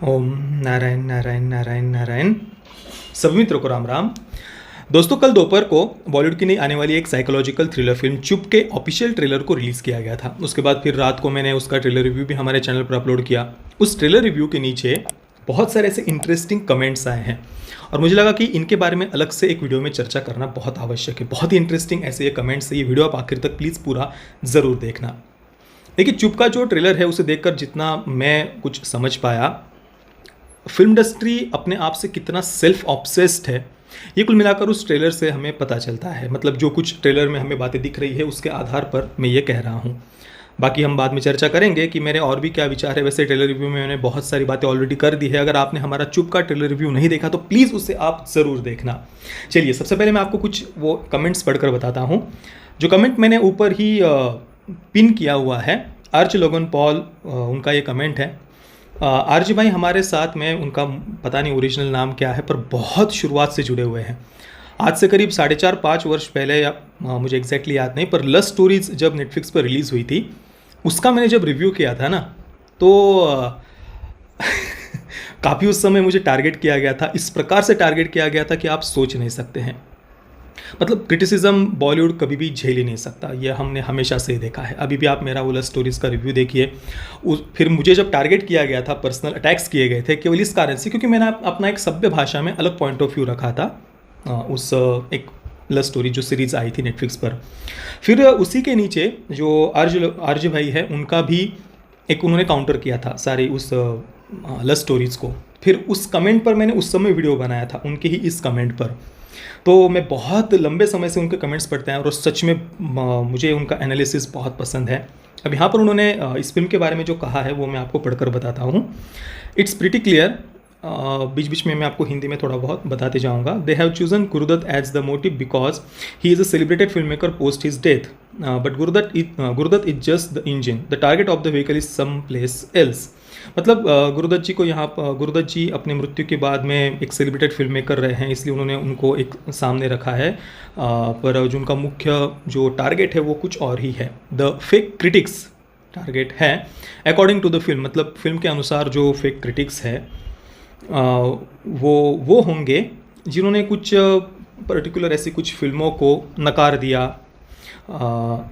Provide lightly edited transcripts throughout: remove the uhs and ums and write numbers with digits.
ओम नारायण नारायण नारायण नारायण। सभी मित्रों को राम राम। दोस्तों, कल दोपहर को बॉलीवुड की नई आने वाली एक साइकोलॉजिकल थ्रिलर फिल्म चुप के ऑफिशियल ट्रेलर को रिलीज़ किया गया था। उसके बाद फिर रात को मैंने उसका ट्रेलर रिव्यू भी हमारे चैनल पर अपलोड किया। उस ट्रेलर रिव्यू के नीचे बहुत सारे ऐसे इंटरेस्टिंग कमेंट्स आए हैं और मुझे लगा कि इनके बारे में अलग से एक वीडियो में चर्चा करना बहुत आवश्यक है। बहुत ही इंटरेस्टिंग ऐसे ये कमेंट्स है। ये वीडियो आप आखिर तक प्लीज़ पूरा ज़रूर देखना। देखिए, चुप का जो ट्रेलर है उसे देखकर जितना मैं कुछ समझ पाया, फिल्म इंडस्ट्री अपने आप से कितना सेल्फ ऑब्सेस्ड है, ये कुल मिलाकर उस ट्रेलर से हमें पता चलता है। मतलब जो कुछ ट्रेलर में हमें बातें दिख रही है उसके आधार पर मैं ये कह रहा हूँ। बाकी हम बाद में चर्चा करेंगे कि मेरे और भी क्या विचार है। वैसे ट्रेलर रिव्यू में मैंने बहुत सारी बातें ऑलरेडी कर दी है। अगर आपने हमारा चुप का ट्रेलर रिव्यू नहीं देखा तो प्लीज़ उसे आप ज़रूर देखना। चलिए, सबसे पहले मैं आपको कुछ वो कमेंट्स पढ़कर बताता हूँ। जो कमेंट मैंने ऊपर ही पिन किया हुआ है, आर्च लोगन पॉल, उनका ये कमेंट है। आरजी भाई हमारे साथ में, उनका पता नहीं ओरिजिनल नाम क्या है, पर बहुत शुरुआत से जुड़े हुए हैं। आज से करीब 4.5-5 वर्ष पहले, या मुझे एग्जैक्टली याद नहीं, पर लव स्टोरीज जब नेटफ्लिक्स पर रिलीज़ हुई थी, उसका मैंने जब रिव्यू किया था ना, तो काफ़ी उस समय मुझे टारगेट किया गया था। इस प्रकार से टारगेट किया गया था कि आप सोच नहीं सकते हैं। मतलब क्रिटिसिज्म बॉलीवुड कभी भी झेल ही नहीं सकता, यह हमने हमेशा से ही देखा है। अभी भी आप मेरा वो लव स्टोरीज़ का रिव्यू देखिए। फिर मुझे जब टारगेट किया गया था, पर्सनल अटैक्स किए गए थे केवल इस कारण से क्योंकि मैंने अपना एक सभ्य भाषा में अलग पॉइंट ऑफ व्यू रखा था। उस एक लव स्टोरी जो सीरीज़ आई थी नेटफ्लिक्स पर। फिर उसी के नीचे जो आर्ज भाई है, उनका भी एक उन्होंने काउंटर किया था सारी उस लव स्टोरीज़ को। फिर उस कमेंट पर मैंने उस समय वीडियो बनाया था, उनके ही इस कमेंट पर। तो मैं बहुत लंबे समय से उनके कमेंट्स पढ़ते हैं और सच में मुझे उनका एनालिसिस बहुत पसंद है। अब यहाँ पर उन्होंने इस फिल्म के बारे में जो कहा है वो मैं आपको पढ़कर बताता हूँ। It's pretty clear. बीच बीच में मैं आपको हिंदी में थोड़ा बहुत बताते जाऊँगा। They have chosen Guru Dutt as the motive because he is a celebrated film maker post his death, but Guru Dutt is just the engine, the target of the vehicle is some place else. मतलब गुरुदत्त जी को यहाँ पर, गुरुदत्त जी अपनी मृत्यु के बाद में एक सेलिब्रेटेड फिल्म मेकर रहे हैं, इसलिए उन्होंने उनको एक सामने रखा है। पर जो उनका मुख्य जो टारगेट है वो कुछ और ही है। द फेक क्रिटिक्स टारगेट है अकॉर्डिंग टू द फिल्म। मतलब फिल्म के अनुसार जो फेक क्रिटिक्स है वो होंगे जिन्होंने कुछ पर्टिकुलर ऐसी कुछ फिल्मों को नकार दिया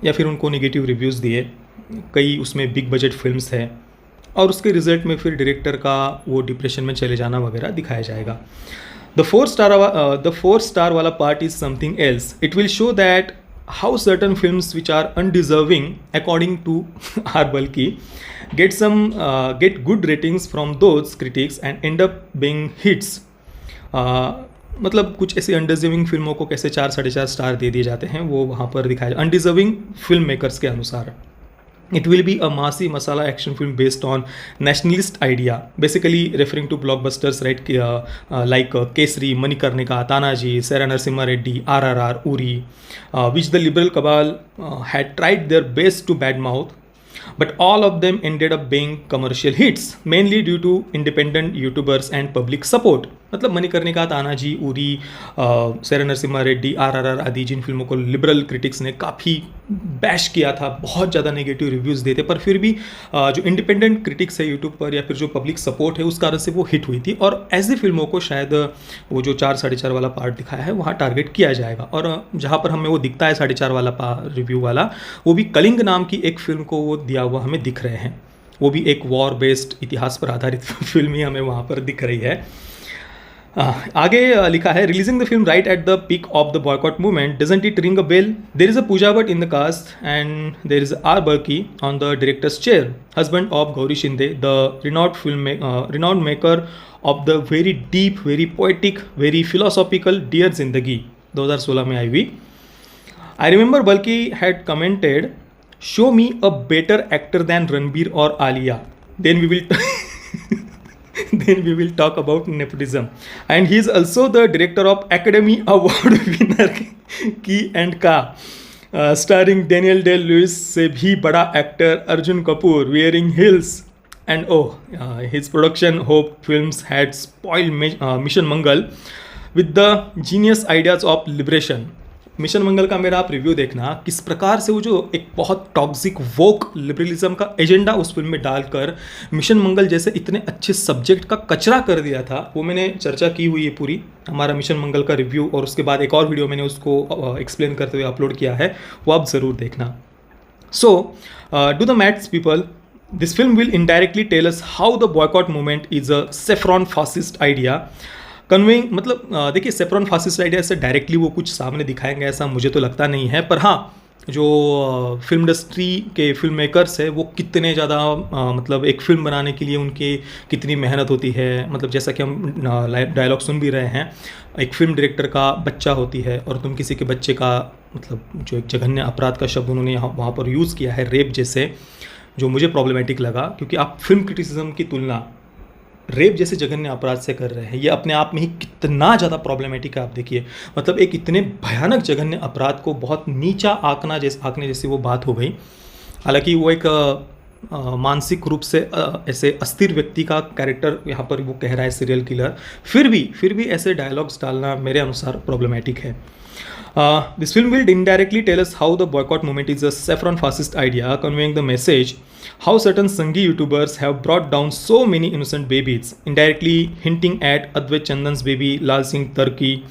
या फिर उनको नेगेटिव रिव्यूज़ दिए। कई उसमें बिग बजट फिल्म्स है और उसके रिजल्ट में फिर डायरेक्टर का वो डिप्रेशन में चले जाना वगैरह दिखाया जाएगा। द 4 स्टार वाला part is something else. It will show that how certain films which are undeserving according to are बल्कि get good ratings from those critics and end up being hits. मतलब कुछ ऐसी अनडिजर्विंग फिल्मों को कैसे 4-4.5 star दे दिए जाते हैं वो वहाँ पर दिखाया जाए अनडिजर्विंग फिल्म मेकर्स के अनुसार। It will be a massy masala action film based on nationalist idea, basically referring to blockbusters, right? Like Kesari, Manikarnika, Tanaji, Sara Narasimha Reddy, RRR, Uri, which the liberal cabal had tried their best to badmouth, but all of them ended up being commercial hits, mainly due to independent YouTubers and public support. मतलब Manikarnika, Tanaji, Uri, सैरा Narasimha Reddy, RRR आदि जिन फिल्मों को liberal critics ने काफ़ी bash किया था, बहुत ज़्यादा नेगेटिव रिव्यूज़ देते, पर फिर भी जो इंडिपेंडेंट क्रिटिक्स है यूट्यूब पर या फिर जो पब्लिक सपोर्ट है उस कारण से वो हिट हुई थी। और ऐसी फिल्मों को शायद वो जो 4-4.5 वाला पार्ट दिखाया है वहाँ टारगेट किया जाएगा। और जहाँ पर हमें वो दिखता है 4.5 वाला रिव्यू वाला, वो भी कलिंग नाम की एक फिल्म को वो दिया हुआ हमें दिख रहे हैं। वो भी एक वॉर बेस्ड इतिहास पर आधारित फिल्म ही हमें वहाँ पर दिख रही है। आगे लिखा है, releasing the film right at the peak of the boycott movement, doesn't it ring a bell? There is a Pooja Bhatt in the cast and there is R Balki on the director's chair, husband of Gauri Shinde, the renowned maker of the very deep, very poetic, very philosophical dear Zindagi 2016 में आई हुई। I remember Balki had commented, show me a better actor than Ranbir और Alia, then we will talk about nepotism. And he is also the director of Academy Award winner की and का, starring Daniel Day-Lewis से भी बड़ा actor Arjun Kapoor, wearing heels. And his production Hope Films had spoiled Mission Mangal with the genius ideas of liberation. Mission Mangal का मेरा आप review देखना, किस प्रकार से वो जो एक बहुत टॉक्सिक वोक लिबरलिज्म का एजेंडा उस फिल्म में डालकर मिशन मंगल जैसे इतने अच्छे सब्जेक्ट का कचरा कर दिया था, वो मैंने चर्चा की हुई है पूरी हमारा मिशन मंगल का रिव्यू, और उसके बाद एक और वीडियो मैंने उसको एक्सप्लेन करते हुए अपलोड किया है, वो आप ज़रूर देखना. So, to the Mats people, this film will indirectly tell us how the boycott movement is a saffron fascist idea. Conveying मतलब देखिए सेफ्रॉन फासिस्ट आइडिया से डायरेक्टली वो कुछ सामने दिखाएंगे ऐसा मुझे तो लगता नहीं है, पर हाँ जो फिल्म इंडस्ट्री के फिल्म मेकर्स है वो कितने ज़्यादा मतलब एक फिल्म बनाने के लिए उनकी कितनी मेहनत होती है. मतलब जैसा कि हम डायलॉग सुन भी रहे हैं, एक फिल्म डायरेक्टर का बच्चा होती है और तुम किसी के बच्चे का मतलब जो एक जघन्य अपराध का शब्द उन्होंने वहाँ पर यूज़ किया है रेप जैसे, जो मुझे प्रॉब्लमेटिक लगा, क्योंकि आप फिल्म क्रिटिसिज्म की तुलना रेप जैसे जघन्य अपराध से कर रहे हैं. ये अपने आप में ही कितना ज़्यादा प्रॉब्लमेटिक है आप देखिए. मतलब एक इतने भयानक जघन्य अपराध को बहुत नीचा आंकने जैसी वो बात हो गई. हालांकि वो एक मानसिक रूप से ऐसे अस्थिर व्यक्ति का कैरेक्टर यहाँ पर वो कह रहा है सीरियल किलर, फिर भी ऐसे डायलॉग्स डालना मेरे अनुसार प्रॉब्लमेटिक है. This film will indirectly tell us how the boycott movement is a saffron fascist idea, conveying the message how certain Sanghi YouTubers have brought down so many innocent babies, indirectly hinting at Advait Chandan's baby, Lal Singh Turkey,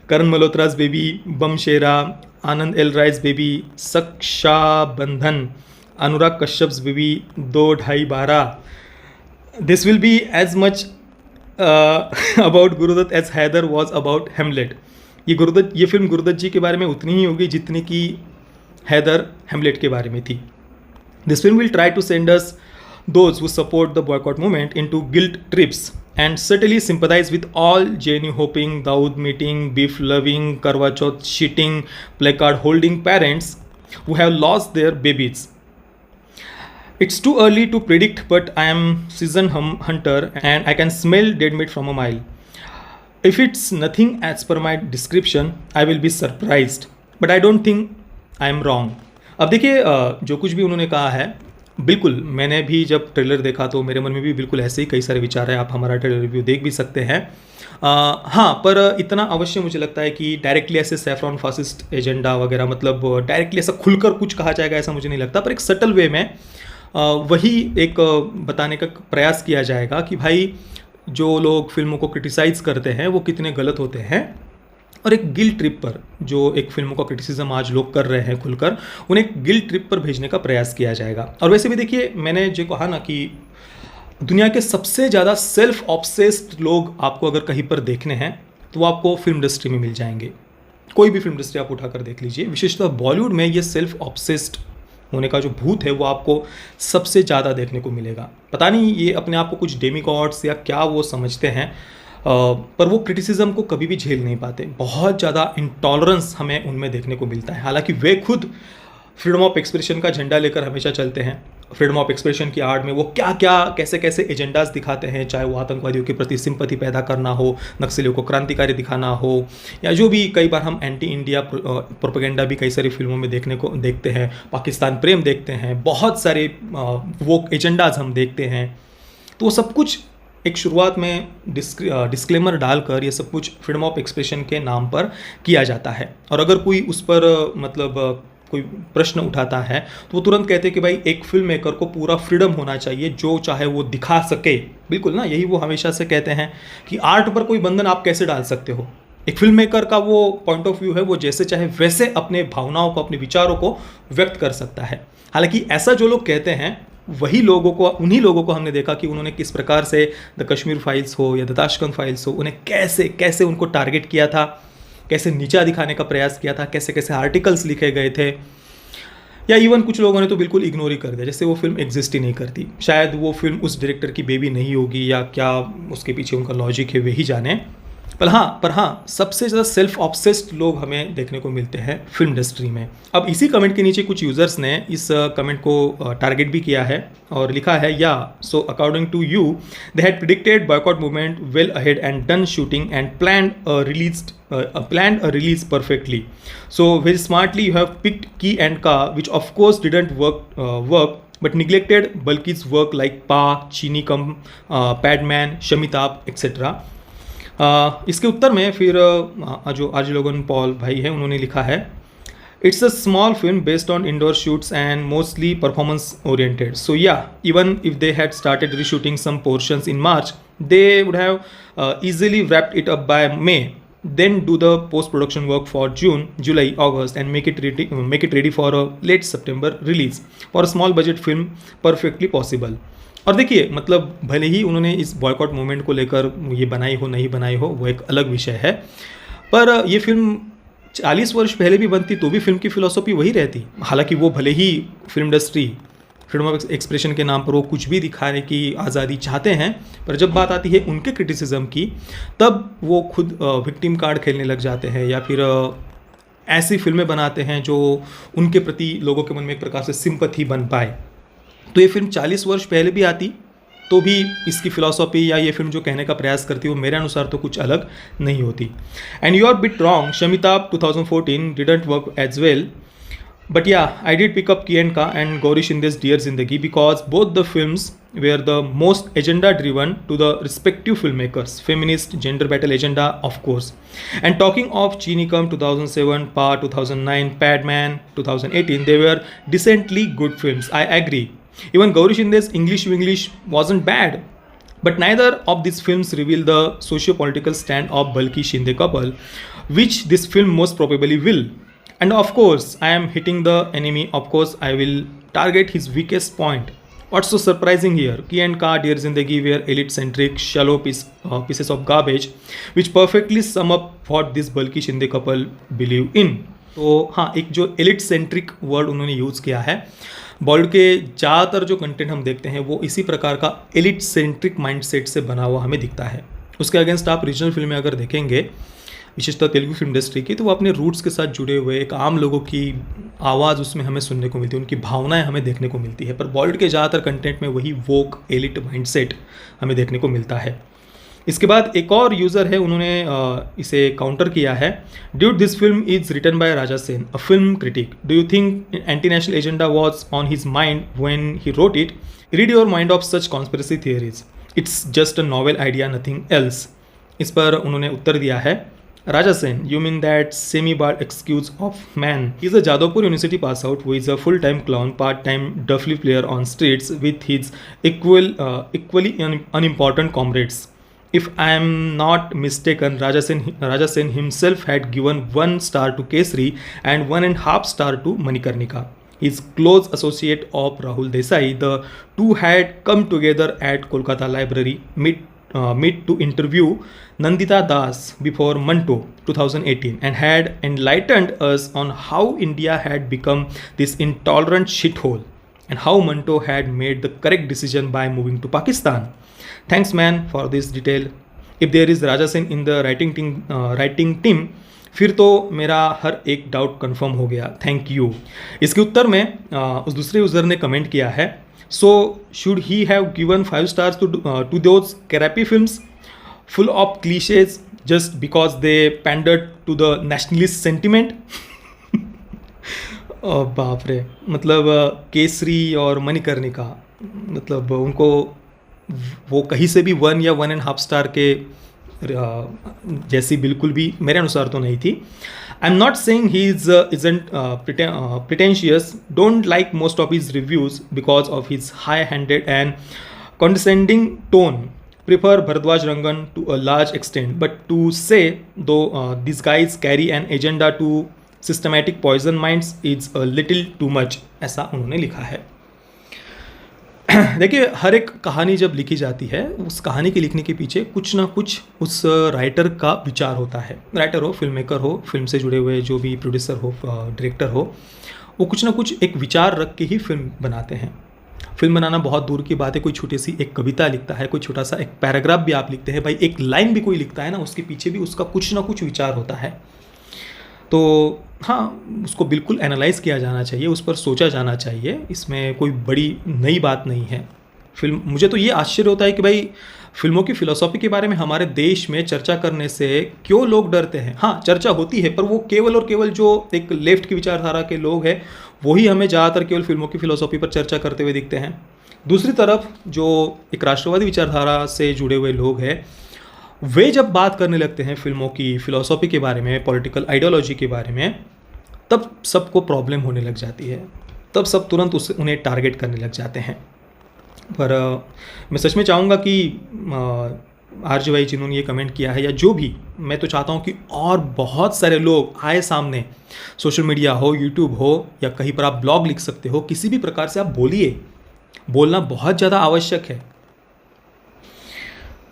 Karan Malhotra's baby, Bam Shera, Anand L. Rai's baby, Saksha Bandhan, Anurag Kashyap's baby, 2-2.5-12. This will be as much about Guru Dutt as Haider was about Hamlet. ये film Gurudatt जी के बारे में उतनी ही होगी जितनी कि हैदर हेमलेट के बारे में थी. This film will try to send us those who support the boycott movement into guilt trips and certainly sympathise with all JNU hopping, Dawood meeting, beef loving, Karwa Chauth cheating, placard holding parents who have lost their babies. It's too early to predict, but I am seasoned hunter and I can smell dead meat from a mile. If it's nothing as per my description, I will be surprised. But I don't think I am wrong. अब देखिए जो कुछ भी उन्होंने कहा है, बिल्कुल मैंने भी जब ट्रेलर देखा तो मेरे मन में भी बिल्कुल ऐसे ही कई सारे विचार है. आप हमारा ट्रेलर रिव्यू देख भी सकते हैं. हाँ, पर इतना अवश्य मुझे लगता है कि डायरेक्टली ऐसे सैफ्रॉन फासिस्ट एजेंडा वगैरह मतलब डायरेक्टली ऐसा खुलकर कुछ कहा जाएगा ऐसा मुझे नहीं लगता, पर एक सटल वे में वही एक बताने का प्रयास किया जाएगा कि भाई जो लोग फिल्मों को क्रिटिसाइज़ करते हैं वो कितने गलत होते हैं, और एक गिल्ट ट्रिप पर जो एक फिल्मों का क्रिटिसिज्म आज लोग कर रहे हैं खुलकर, उन्हें एक गिल्ट ट्रिप पर भेजने का प्रयास किया जाएगा. और वैसे भी देखिए मैंने जो कहा ना कि दुनिया के सबसे ज़्यादा सेल्फ ऑब्सेस्ड लोग आपको अगर कहीं पर देखने हैं तो वो आपको फिल्म इंडस्ट्री में मिल जाएंगे. कोई भी फिल्म इंडस्ट्री आप उठाकर देख लीजिए, विशेषतः बॉलीवुड में ये सेल्फ ऑब्सेस्ड होने का जो भूत है वो आपको सबसे ज़्यादा देखने को मिलेगा. पता नहीं ये अपने आप को कुछ डेमिगॉड्स या क्या वो समझते हैं, पर वो क्रिटिसिज्म को कभी भी झेल नहीं पाते. बहुत ज़्यादा इंटॉलरेंस हमें उनमें देखने को मिलता है. हालांकि वे खुद फ्रीडम ऑफ एक्सप्रेशन का झंडा लेकर हमेशा चलते हैं. फ्रीडम ऑफ एक्सप्रेशन की आड़ में वो क्या क्या कैसे कैसे एजेंडाज दिखाते हैं, चाहे वो आतंकवादियों के प्रति सिंपैथी पैदा करना हो, नक्सलियों को क्रांतिकारी दिखाना हो, या जो भी कई बार हम एंटी इंडिया प्रोपेगेंडा भी कई सारी फिल्मों में देखते हैं, पाकिस्तान प्रेम देखते हैं, बहुत सारे वो एजेंडाज हम देखते हैं. तो वो सब कुछ एक शुरुआत में डिस्क्लेमर डालकर ये सब कुछ फ्रीडम ऑफ एक्सप्रेशन के नाम पर किया जाता है. और अगर कोई उस पर मतलब कोई प्रश्न उठाता है तो वो तुरंत कहते हैं कि भाई एक फिल्म मेकर को पूरा फ्रीडम होना चाहिए, जो चाहे वो दिखा सके. बिल्कुल ना, यही वो हमेशा से कहते हैं कि आर्ट पर कोई बंधन आप कैसे डाल सकते हो. एक फिल्म मेकर का वो पॉइंट ऑफ व्यू है, वो जैसे चाहे वैसे अपने भावनाओं को, अपने विचारों को व्यक्त कर सकता है. हालांकि ऐसा जो लोग कहते हैं उन्हीं लोगों को हमने देखा कि उन्होंने किस प्रकार से द कश्मीर फाइल्स हो या द ताशकंद फाइल्स हो, उन्हें कैसे कैसे उनको टारगेट किया था, कैसे नीचा दिखाने का प्रयास किया था, कैसे कैसे आर्टिकल्स लिखे गए थे, या इवन कुछ लोगों ने तो बिल्कुल इग्नोर ही कर दिया, जैसे वो फिल्म एग्जिस्ट ही नहीं करती. शायद वो फिल्म उस डायरेक्टर की बेबी नहीं होगी या क्या उसके पीछे उनका लॉजिक है वे ही जाने. पर हाँ, सबसे ज़्यादा सेल्फ ऑब्सेस्ड लोग हमें देखने को मिलते हैं फिल्म इंडस्ट्री में. अब इसी कमेंट के नीचे कुछ यूज़र्स ने इस कमेंट को टारगेट भी किया है और लिखा है, या so according to you they had predicted boycott movement well ahead and done shooting and planned a release perfectly. So very smartly you have picked Key and Ka, which of course didn't work, but neglected Balki's work like Pa, Chini Kam, Padman, Shamitab, etc. इसके उत्तर में फिर जो RJ Logan Paul भाई है उन्होंने लिखा है, it's a small film based on indoor shoots and mostly performance oriented. So yeah, even if they had started reshooting some portions in March, they would have easily wrapped it up by May, then do the post production work for June, July, August and make it ready for a late September release. For a small budget film, perfectly possible. और देखिए, मतलब भले ही उन्होंने इस boycott movement को लेकर ये बनाई हो नहीं बनाई हो वो एक अलग विषय है, पर ये फिल्म 40 वर्ष पहले भी बनती तो भी फिल्म की फिलॉसफी वही रहती. हालांकि वो भले ही film industry freedom of expression के नाम पर वो कुछ भी दिखाने की आज़ादी चाहते हैं, पर जब बात आती है उनके क्रिटिसिज्म की, तब वो खुद विक्टिम कार्ड खेलने लग जाते हैं या फिर ऐसी फिल्में बनाते हैं जो उनके प्रति लोगों के मन में एक प्रकार से सिंपथी बन पाए. तो ये फिल्म 40 वर्ष पहले भी आती तो भी इसकी फिलॉसफी या ये फिल्म जो कहने का प्रयास करती है वो मेरे अनुसार तो कुछ अलग नहीं होती. And you are bit wrong, Shamita 2014 didn't work as well. But yeah, I did pick up Ki and Ka and Gauri Shinde's Dear Zindagi because both the films were the most agenda driven to the respective filmmakers. Feminist gender battle agenda, of course. And talking of Chinikam 2007, Pa 2009, Padman 2018, they were decently good films. I agree. Even Gauri Shinde's English wasn't bad. But neither of these films reveal the socio-political stand of Balki Shinde couple, which this film most probably will. And of course, I am hitting the enemy. Of course, I will target his weakest point. What's so surprising here? Ki and Ka, Dear Zindagi were elite-centric, shallow pieces of garbage, which perfectly sum up what this Balki Shinde couple believe in. तो हाँ, एक जो elite-centric word उन्होंने use किया है, बॉलीवुड के ज़्यादातर जो कंटेंट हम देखते हैं वो इसी प्रकार का elite-centric माइंडसेट से बना हुआ हमें दिखता है. उसके अगेंस्ट आप रीजनल फिल्में अगर देखेंगे, विशेषतः तेलुगु फिल्म इंडस्ट्री की, तो वो अपने रूट्स के साथ जुड़े हुए एक आम लोगों की आवाज़ उसमें हमें सुनने को मिलती है, उनकी भावनाएं हमें देखने को मिलती है. पर बॉलीवुड के ज़्यादातर कंटेंट में वही वोक एलिट माइंडसेट हमें देखने को मिलता है. इसके बाद एक और यूज़र है, उन्होंने इसे काउंटर किया है. Dude this film is written by Raja Sen, a film critic. Do you think anti national agenda was on his mind when he wrote it? Rid your mind of such conspiracy theories. It's just a novel idea, nothing else. इस पर उन्होंने उत्तर दिया है, Raja Sen, you mean that semi-bald excuse of man? He's a Jadavpur University pass out who is a full-time clown, part-time duffly player on streets with his equally unimportant comrades. If I am not mistaken, Raja Sen himself had given 1 star to Kesari and 1.5 star to Manikarnika. His close associate of Rahul Desai, the two had come together at Kolkata Library, meet to interview Nandita Das before Manto 2018 and had enlightened us on how India had become this intolerant shithole and how Manto had made the correct decision by moving to Pakistan. Thanks man for this detail. If there is Raja Sen in the writing team, फिर तो मेरा हर एक doubt confirm हो गया. Thank you. इसके उत्तर में उस दूसरे यूज़र ने कमेंट किया है, so should he have given 5 stars to those crappy films full of cliches just because they pandered to the nationalist sentiment? बाप रे, मतलब केसरी और मणिकर्णिका, मतलब उनको वो कहीं से भी 1 या 1.5 स्टार के जैसी बिल्कुल भी मेरे अनुसार तो नहीं थी. I am not saying he isn't pretentious. Don't like most of his reviews because of his high-handed and condescending tone. Prefer Bharadwaj Rangan to a large extent, but to say though these guys carry an agenda to systematic poison minds is a little too much. ऐसा उन्होंने लिखा है. देखिए, हर एक कहानी जब लिखी जाती है, उस कहानी के लिखने के पीछे कुछ ना कुछ उस राइटर का विचार होता है. राइटर हो, फिल्म मेकर हो, फिल्म से जुड़े हुए जो भी प्रोड्यूसर हो, डायरेक्टर हो, वो कुछ ना कुछ एक विचार रख के ही फिल्म बनाते हैं. फिल्म बनाना बहुत दूर की बात है, कोई छोटी सी एक कविता लिखता है, कोई छोटा सा एक पैराग्राफ भी आप लिखते हैं, भाई एक लाइन भी कोई लिखता है ना, उसके पीछे भी उसका कुछ ना कुछ विचार होता है. तो हाँ, उसको बिल्कुल एनालाइज़ किया जाना चाहिए, उस पर सोचा जाना चाहिए. इसमें कोई बड़ी नई बात नहीं है. फिल्म, मुझे तो ये आश्चर्य होता है कि भाई फिल्मों की फ़िलॉसफी के बारे में हमारे देश में चर्चा करने से क्यों लोग डरते हैं. हाँ, चर्चा होती है, पर वो केवल और केवल जो एक लेफ्ट की विचारधारा के लोग हैं वही हमें ज़्यादातर केवल फिल्मों की फ़िलॉसफी पर चर्चा करते हुए दिखते हैं. दूसरी तरफ जो एक राष्ट्रवादी विचारधारा से जुड़े हुए लोग हैं वे जब बात करने लगते हैं फिल्मों की फ़िलॉसफी के बारे में, पॉलिटिकल आइडियोलॉजी के बारे में, तब सबको प्रॉब्लम होने लग जाती है। तब सब तुरंत उन्हें टारगेट करने लग जाते हैं। पर मैं सच में चाहूँगा कि आरजे भाई जिन्होंने ये कमेंट किया है, या जो भी, मैं तो चाहता हूँ कि और बहुत सारे लोग आए सामने, सोशल मीडिया हो, यूट्यूब हो, या कहीं पर आप ब्लॉग लिख सकते हो, किसी भी प्रकार से आप बोलिए। बोलना बहुत ज़्यादा आवश्यक है।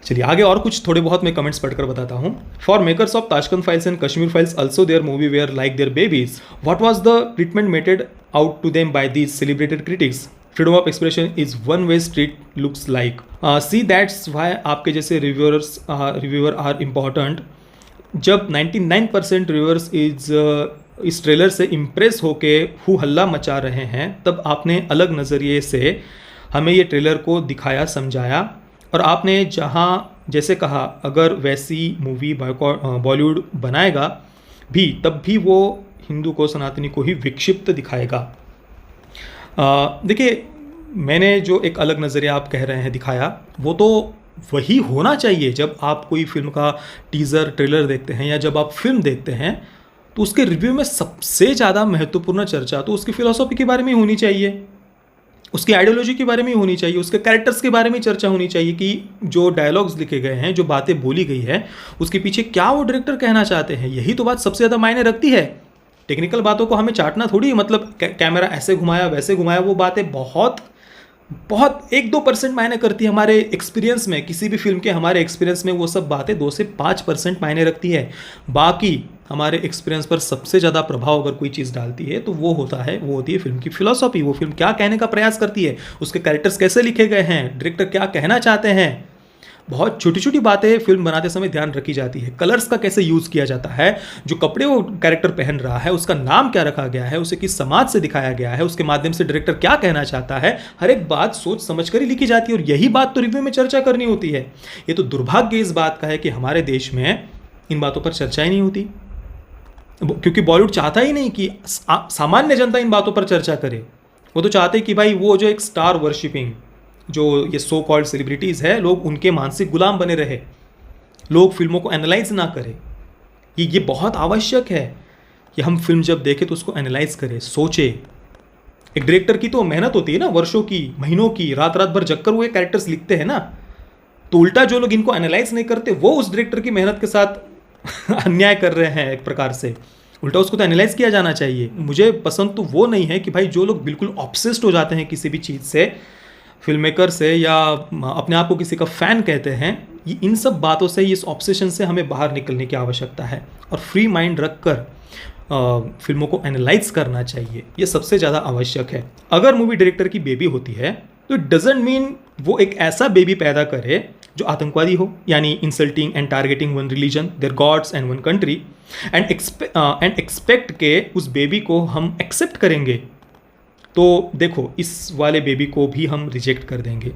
चलिए आगे और कुछ थोड़े बहुत मैं कमेंट्स पढ़कर बताता हूँ। For makers of Tashkent files and Kashmir files also their movie were like their babies, what was the treatment meted out to them by these celebrated critics? Freedom of expression is one way street looks like. See that's why आपके जैसे reviewer are important. जब 99% reviewers इस trailer से impress होके who हल्ला मचा रहे हैं, तब आपने अलग नज़रिए से हमें ये ट्रेलर को दिखाया, समझाया, और आपने जैसे कहा अगर वैसी मूवी बॉलीवुड बनाएगा भी, तब भी वो हिंदू को, सनातनी को ही विक्षिप्त दिखाएगा। देखिए, मैंने जो एक अलग नज़रिया आप कह रहे हैं दिखाया, वो तो वही होना चाहिए। जब आप कोई फिल्म का टीज़र, ट्रेलर देखते हैं, या जब आप फिल्म देखते हैं, तो उसके रिव्यू में सबसे ज़्यादा महत्वपूर्ण चर्चा तो उसकी फ़िलॉसफी के बारे में होनी चाहिए, उसकी आइडियोलॉजी के बारे में होनी चाहिए, उसके कैरेक्टर्स के बारे में चर्चा होनी चाहिए कि जो डायलॉग्स लिखे गए हैं, जो बातें बोली गई है, उसके पीछे क्या वो डायरेक्टर कहना चाहते हैं। यही तो बात सबसे ज़्यादा मायने रखती है। टेक्निकल बातों को हमें चाटना थोड़ी, मतलब कैमरा ऐसे घुमाया, वैसे घुमाया, वो बातें बहुत 1-2% मायने करती है हमारे एक्सपीरियंस में। किसी भी फिल्म के हमारे एक्सपीरियंस में वो सब बातें 2 से 5% मायने रखती है। बाकी हमारे एक्सपीरियंस पर सबसे ज़्यादा प्रभाव अगर कोई चीज़ डालती है तो वो होती है फिल्म की फिलॉसफी। वो फिल्म क्या कहने का प्रयास करती है, उसके कैरेक्टर्स कैसे लिखे गए हैं, डायरेक्टर क्या कहना चाहते हैं। बहुत छोटी छोटी बातें फिल्म बनाते समय ध्यान रखी जाती है। कलर्स का कैसे यूज़ किया जाता है, जो कपड़े वो कैरेक्टर पहन रहा है उसका नाम क्या रखा गया है, उसे किस समाज से दिखाया गया है, उसके माध्यम से डायरेक्टर क्या कहना चाहता है, हर एक बात सोच समझ कर ही लिखी जाती है। और यही बात तो रिव्यू में चर्चा करनी होती है। ये तो दुर्भाग्य इस बात का है कि हमारे देश में इन बातों पर चर्चा ही नहीं होती, क्योंकि बॉलीवुड चाहता ही नहीं कि सामान्य जनता इन बातों पर चर्चा करे। वो तो चाहते कि भाई वो जो एक स्टार वर्शिपिंग, जो ये सो कॉल्ड सेलिब्रिटीज़ है, लोग उनके मानसिक गुलाम बने रहे, लोग फिल्मों को एनालाइज ना करें। ये बहुत आवश्यक है कि हम फिल्म जब देखें तो उसको एनालाइज करें, सोचें। एक डायरेक्टर की तो मेहनत होती है ना, वर्षों की, महीनों की, रात रात भर जगकर वो ये कैरेक्टर्स लिखते हैं ना। तो उल्टा जो लोग इनको एनालाइज नहीं करते, वो उस डायरेक्टर की मेहनत के साथ अन्याय कर रहे हैं एक प्रकार से। उल्टा उसको तो एनालाइज किया जाना चाहिए। मुझे पसंद तो वो नहीं है कि भाई जो लोग बिल्कुल ऑब्सेस्ड हो जाते हैं किसी भी चीज़ से, फिल्म मेकर से, या अपने आप को किसी का फ़ैन कहते हैं, इन सब बातों से, इस ऑब्सेशन से हमें बाहर निकलने की आवश्यकता है और फ्री माइंड रखकर फिल्मों को एनालाइज करना चाहिए। ये सबसे ज़्यादा आवश्यक है। अगर मूवी डायरेक्टर की बेबी होती है तो इट डजेंट मीन वो एक ऐसा बेबी पैदा करे जो आतंकवादी हो, यानी insulting and targeting one religion, their gods and one country, and expect के उस बेबी को हम एक्सेप्ट करेंगे। तो देखो, इस वाले बेबी को भी हम रिजेक्ट कर देंगे।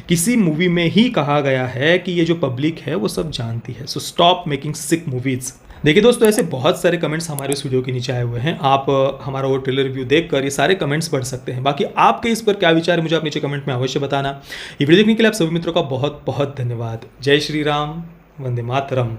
किसी मूवी में ही कहा गया है कि ये जो पब्लिक है वो सब जानती है। सो स्टॉप मेकिंग सिक मूवीज़। देखिए दोस्तों, ऐसे बहुत सारे कमेंट्स हमारे उस वीडियो के नीचे आए हुए हैं। आप हमारा वो ट्रेलर रिव्यू देखकर ये सारे कमेंट्स पढ़ सकते हैं। बाकी आपके इस पर क्या विचार है, मुझे आप नीचे कमेंट में अवश्य बताना। ये वीडियो देखने के लिए आप सभी मित्रों का बहुत बहुत धन्यवाद। जय श्री राम, वंदे मातरम।